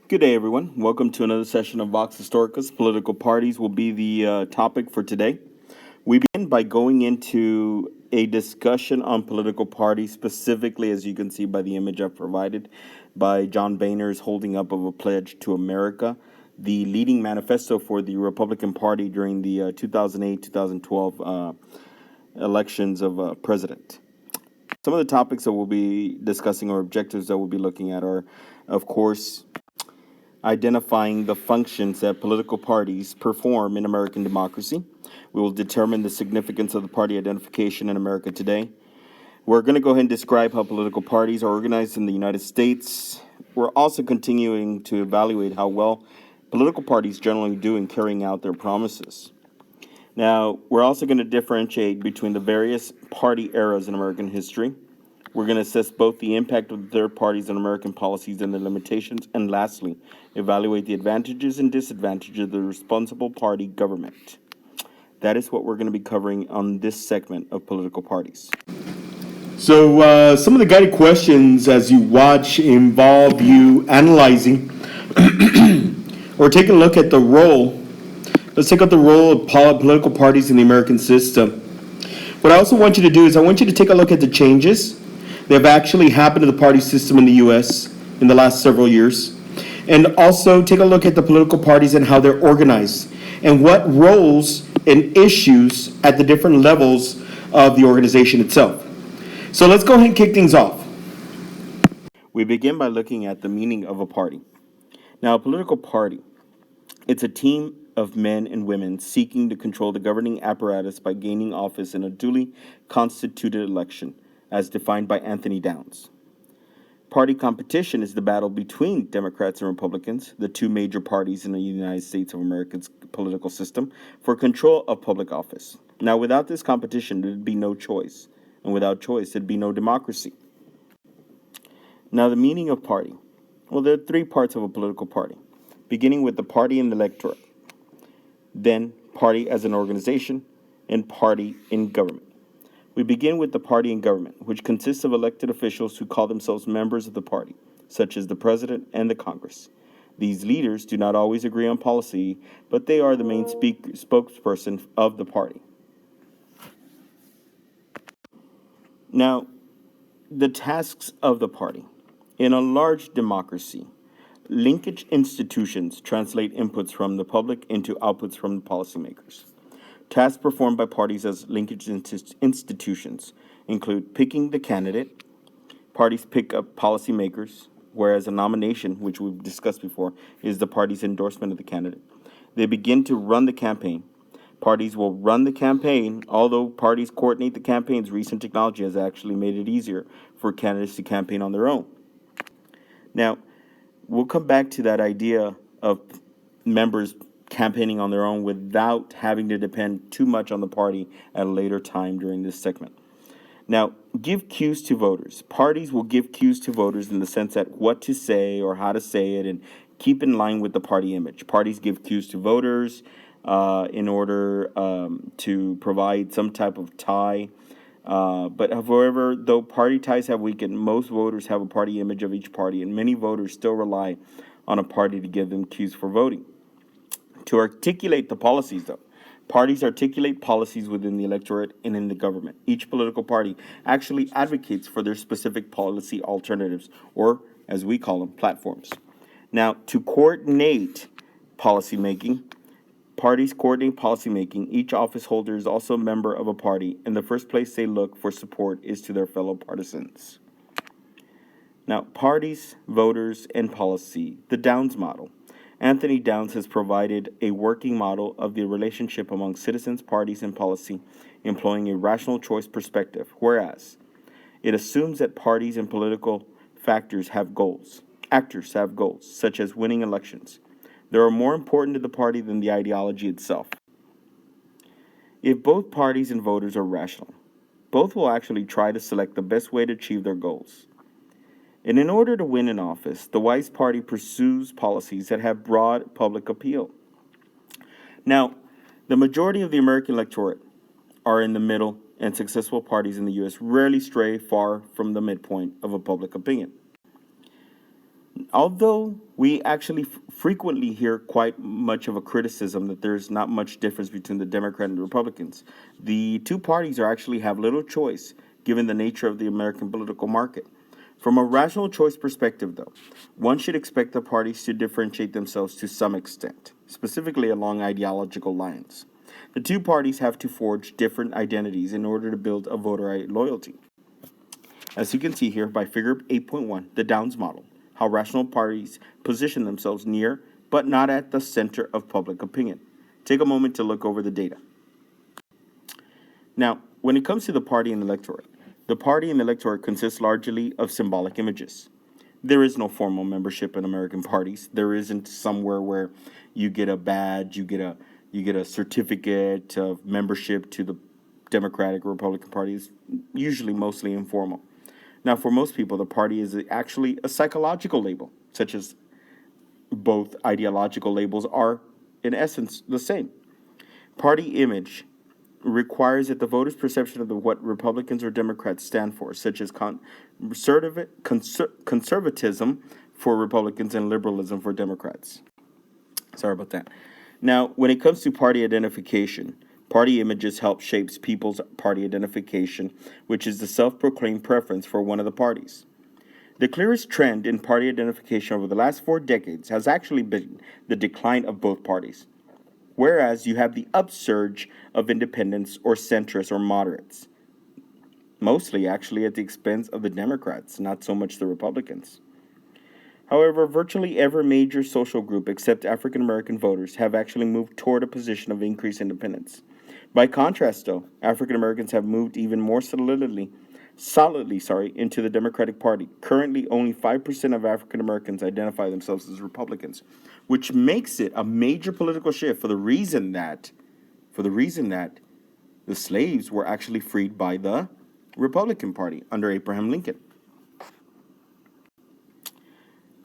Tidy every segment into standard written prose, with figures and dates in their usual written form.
Good day, everyone. Welcome to another session of Vox Historicus. Political parties will be the topic for today. We begin by going into a discussion on political parties, specifically, as you can see by the image I've provided, by John Boehner's holding up of a pledge to America, the leading manifesto for the Republican Party during the 2008-2012 elections of president. Some of the topics that we'll be discussing or objectives that we'll be looking at are, of course, identifying the functions that political parties perform in American democracy. We will determine the significance of the party identification in America today. We're going to go ahead and describe how political parties are organized in the United States. We're also continuing to evaluate how well political parties generally do in carrying out their promises. Now, we're also going to differentiate between the various party eras in American history. We're going to assess both the impact of the third parties on American policies and their limitations, and lastly, evaluate the advantages and disadvantages of the responsible party government. That is what we're going to be covering on this segment of political parties. So some of the guided questions as you watch involve you analyzing or taking a look at the role. Let's take up the role of political parties in the American system. What I also want you to do is I want you to take a look at the changes that have actually happened to the party system in the U.S. in the last several years. And also take a look at the political parties and how they're organized and what roles and issues at the different levels of the organization itself. So let's go ahead and kick things off. We begin by looking at the meaning of a party. Now, a political party, it's a team of men and women seeking to control the governing apparatus by gaining office in a duly constituted election, as defined by Anthony Downs. Party competition is the battle between Democrats and Republicans, the two major parties in the United States of America's political system, for control of public office. Now, without this competition, there'd be no choice, and without choice, there'd be no democracy. Now, the meaning of party. Well, there are three parts of a political party, beginning with the party and the electorate, then party as an organization, and party in government. We begin with the party in government, which consists of elected officials who call themselves members of the party, such as the president and the Congress. These leaders do not always agree on policy, but they are the main spokesperson of the party. Now, the tasks of the party. In a large democracy, linkage institutions translate inputs from the public into outputs from the policymakers. Tasks performed by parties as linkage institutions include picking the candidate. Parties pick up policymakers, whereas a nomination, which we've discussed before, is the party's endorsement of the candidate. They begin to run the campaign. Parties will run the campaign, although parties coordinate the campaigns. Recent technology has actually made it easier for candidates to campaign on their own. Now, we'll come back to that idea of members campaigning on their own without having to depend too much on the party at a later time during this segment. Now, give cues to voters. Parties will give cues to voters in the sense that what to say or how to say it and keep in line with the party image. Parties give cues to voters in order to provide some type of tie. But however, though party ties have weakened, most voters have a party image of each party, and many voters still rely on a party to give them cues for voting. To articulate the policies, though, parties articulate policies within the electorate and in the government. Each political party actually advocates for their specific policy alternatives, or as we call them, platforms. Now, to coordinate policymaking, parties coordinate policymaking. Each office holder is also a member of a party, and the first place they look for support is to their fellow partisans. Now, parties, voters, and policy, the Downs model. Anthony Downs has provided a working model of the relationship among citizens, parties, and policy, employing a rational choice perspective, whereas it assumes that parties and political actors have goals, such as winning elections. They are more important to the party than the ideology itself. If both parties and voters are rational, both will actually try to select the best way to achieve their goals. And in order to win an office, the wise party pursues policies that have broad public appeal. Now, the majority of the American electorate are in the middle, and successful parties in the U.S. rarely stray far from the midpoint of a public opinion. Although we actually frequently hear quite much of a criticism that there's not much difference between the Democrat and the Republicans, the two parties are actually have little choice given the nature of the American political market. From a rational choice perspective, though, one should expect the parties to differentiate themselves to some extent, specifically along ideological lines. The two parties have to forge different identities in order to build a voter loyalty. As you can see here by figure 8.1, the Downs model, how rational parties position themselves near but not at the center of public opinion. Take a moment to look over the data. Now, when it comes to the party and electorate, the party and electorate consists largely of symbolic images. There is no formal membership in American parties. There isn't somewhere where you get a badge, you get a certificate of membership to the Democratic or Republican parties, usually mostly informal. Now, for most people, the party is actually a psychological label, such as both ideological labels are, in essence, the same. Party image requires that the voters' perception of what Republicans or Democrats stand for, such as conservatism for Republicans and liberalism for Democrats. Sorry about that. Now, when it comes to party identification, party images help shapes people's party identification, which is the self-proclaimed preference for one of the parties. The clearest trend in party identification over the last 4 decades has actually been the decline of both parties, whereas you have the upsurge of independents or centrists or moderates, mostly actually at the expense of the Democrats, not so much the Republicans. However, virtually every major social group except African American voters have actually moved toward a position of increased independence. By contrast, though, African Americans have moved even more solidly into the Democratic Party. Currently, only 5% of African Americans identify themselves as Republicans, which makes it a major political shift for the reason that the slaves were actually freed by the Republican Party under Abraham Lincoln.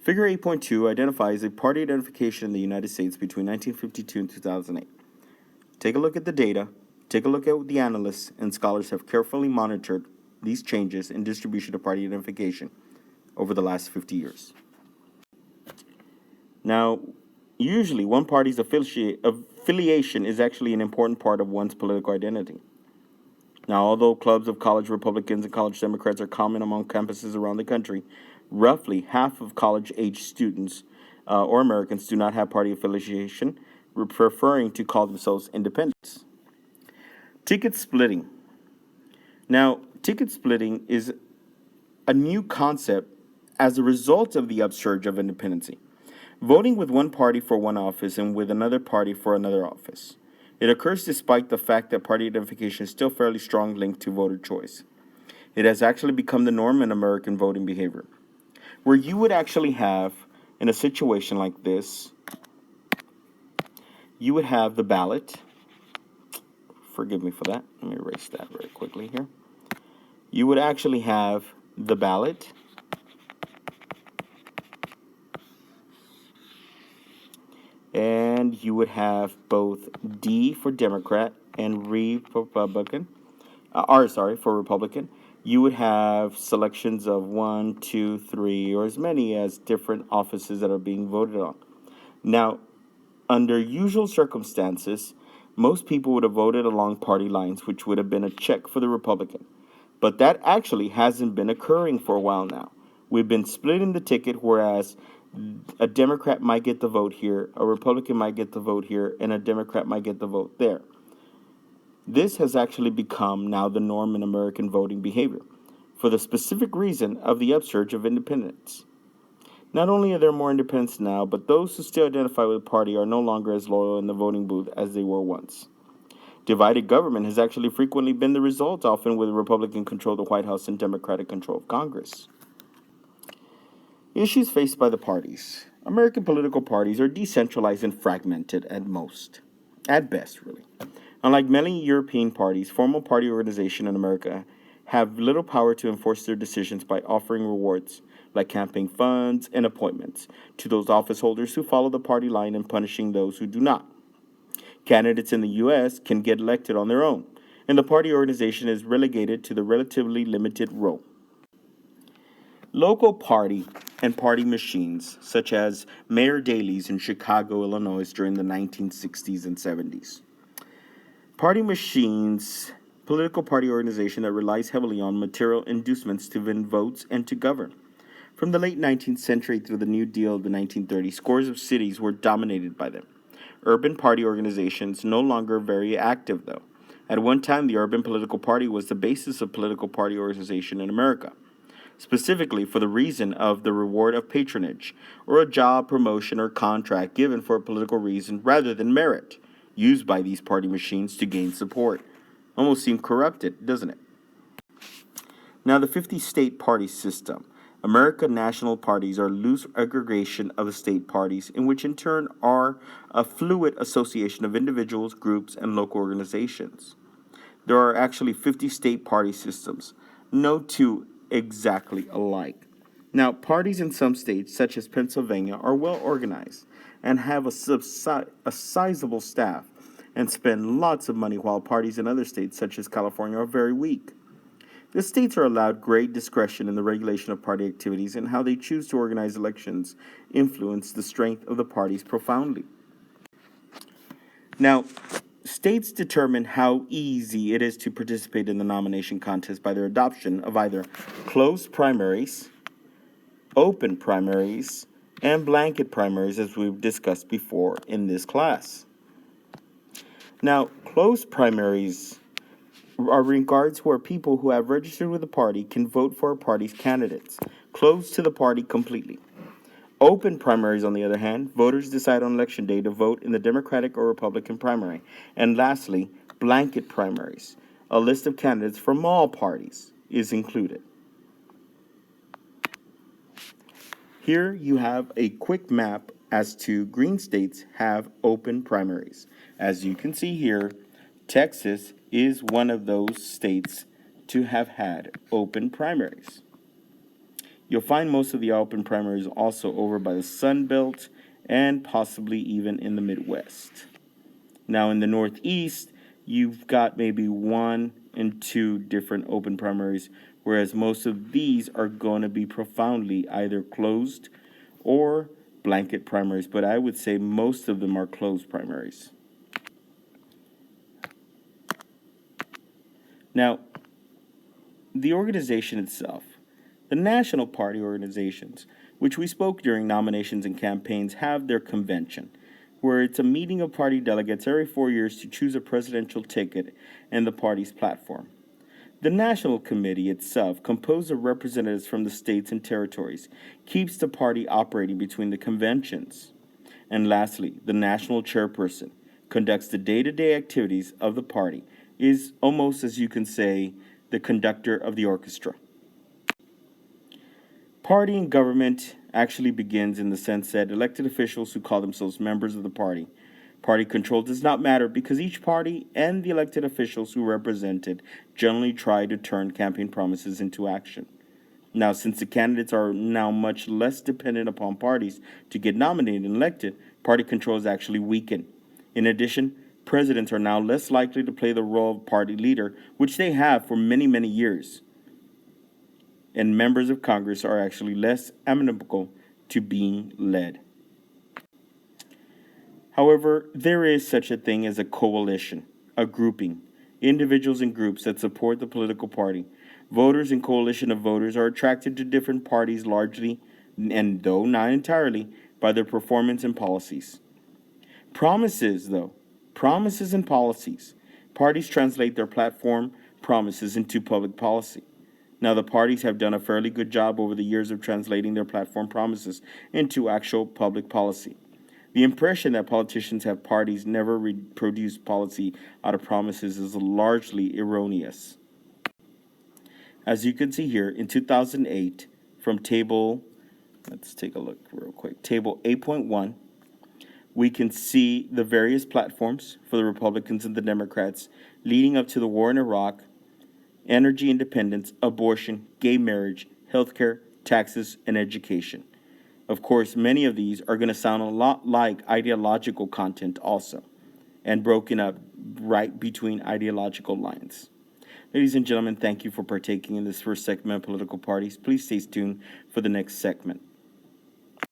Figure 8.2 identifies a party identification in the United States between 1952 and 2008. Take a look at the data, take a look at what the analysts and scholars have carefully monitored these changes in distribution of party identification over the last 50 years. Now, usually one party's affiliation is actually an important part of one's political identity. Now, although clubs of college Republicans and college Democrats are common among campuses around the country, roughly half of college-age students or Americans do not have party affiliation, preferring to call themselves independents. Ticket splitting. Now, ticket splitting is a new concept as a result of the upsurge of independency. Voting with one party for one office and with another party for another office. It occurs despite the fact that party identification is still fairly strong linked to voter choice. It has actually become the norm in American voting behavior, where you would actually have, in a situation like this, you would have the ballot. Forgive me for that. Let me erase that very quickly here. You would actually have the ballot, and you would have both D for Democrat and Republican. For Republican. You would have selections of 1, 2, 3, or as many as different offices that are being voted on. Now, under usual circumstances, most people would have voted along party lines, which would have been a check for the Republican. But that actually hasn't been occurring for a while now. We've been splitting the ticket, whereas a Democrat might get the vote here, a Republican might get the vote here, and a Democrat might get the vote there. This has actually become now the norm in American voting behavior, for the specific reason of the upsurge of independents. Not only are there more independents now, but those who still identify with the party are no longer as loyal in the voting booth as they were once. Divided government has actually frequently been the result, often with Republican control of the White House and Democratic control of Congress. Issues faced by the parties. American political parties are decentralized and fragmented at best, really. Unlike many European parties, formal party organization in America have little power to enforce their decisions by offering rewards, like campaign funds and appointments, to those office holders who follow the party line and punishing those who do not. Candidates in the U.S. can get elected on their own, and the party organization is relegated to the relatively limited role. Local party and party machines, such as Mayor Daley's in Chicago, Illinois during the 1960s and 70s. Party machines, political party organization that relies heavily on material inducements to win votes and to govern. From the late 19th century through the New Deal of the 1930s, scores of cities were dominated by them. Urban party organizations no longer very active, though. At one time, the urban political party was the basis of political party organization in America, specifically for the reason of the reward of patronage, or a job, promotion, or contract given for a political reason rather than merit, used by these party machines to gain support. Almost seems corrupted, doesn't it? Now, the 50-state party system. American national parties are loose aggregation of the state parties, in which in turn are a fluid association of individuals, groups, and local organizations. There are actually 50 state party systems, no two exactly alike. Now, parties in some states, such as Pennsylvania, are well organized and have a sizable staff and spend lots of money, while parties in other states, such as California, are very weak. The states are allowed great discretion in the regulation of party activities, and how they choose to organize elections influence the strength of the parties profoundly. Now, states determine how easy it is to participate in the nomination contest by their adoption of either closed primaries, open primaries, and blanket primaries, as we've discussed before in this class. Now, closed primaries are regards where people who have registered with a party can vote for a party's candidates, closed to the party completely. Open primaries, on the other hand, voters decide on election day to vote in the Democratic or Republican primary. And lastly, blanket primaries. A list of candidates from all parties is included. Here you have a quick map as to green states have open primaries. As you can see here, Texas is one of those states to have had open primaries. You'll find most of the open primaries also over by the Sun Belt and possibly even in the Midwest. Now in the Northeast, you've got maybe 1 and 2 different open primaries, whereas most of these are going to be profoundly either closed or blanket primaries, but I would say most of them are closed primaries. Now, the organization itself, the national party organizations, which we spoke during nominations and campaigns, have their convention, where it's a meeting of party delegates every 4 years to choose a presidential ticket and the party's platform. The National Committee itself, composed of representatives from the states and territories, keeps the party operating between the conventions. And lastly, the national chairperson conducts the day-to-day activities of the party, is almost, as you can say, the conductor of the orchestra. Party and government actually begins in the sense that elected officials who call themselves members of the party. Party control does not matter because each party and the elected officials who represent it generally try to turn campaign promises into action. Now, since the candidates are now much less dependent upon parties to get nominated and elected, party control is actually weakened. In addition, presidents are now less likely to play the role of party leader, which they have for many, many years. And members of Congress are actually less amenable to being led. However, there is such a thing as a coalition, a grouping, individuals and groups that support the political party. Voters and coalition of voters are attracted to different parties largely, and though not entirely, by their performance and policies. Promises and policies. Parties translate their platform promises into public policy. Now, the parties have done a fairly good job over the years of translating their platform promises into actual public policy. The impression that politicians have parties never produce policy out of promises is largely erroneous. As you can see here, in 2008, from let's take a look real quick, table 8.1, we can see the various platforms for the Republicans and the Democrats leading up to the war in Iraq, energy independence, abortion, gay marriage, healthcare, taxes, and education. Of course, many of these are going to sound a lot like ideological content also, and broken up right between ideological lines. Ladies and gentlemen, thank you for partaking in this first segment of Political Parties. Please stay tuned for the next segment.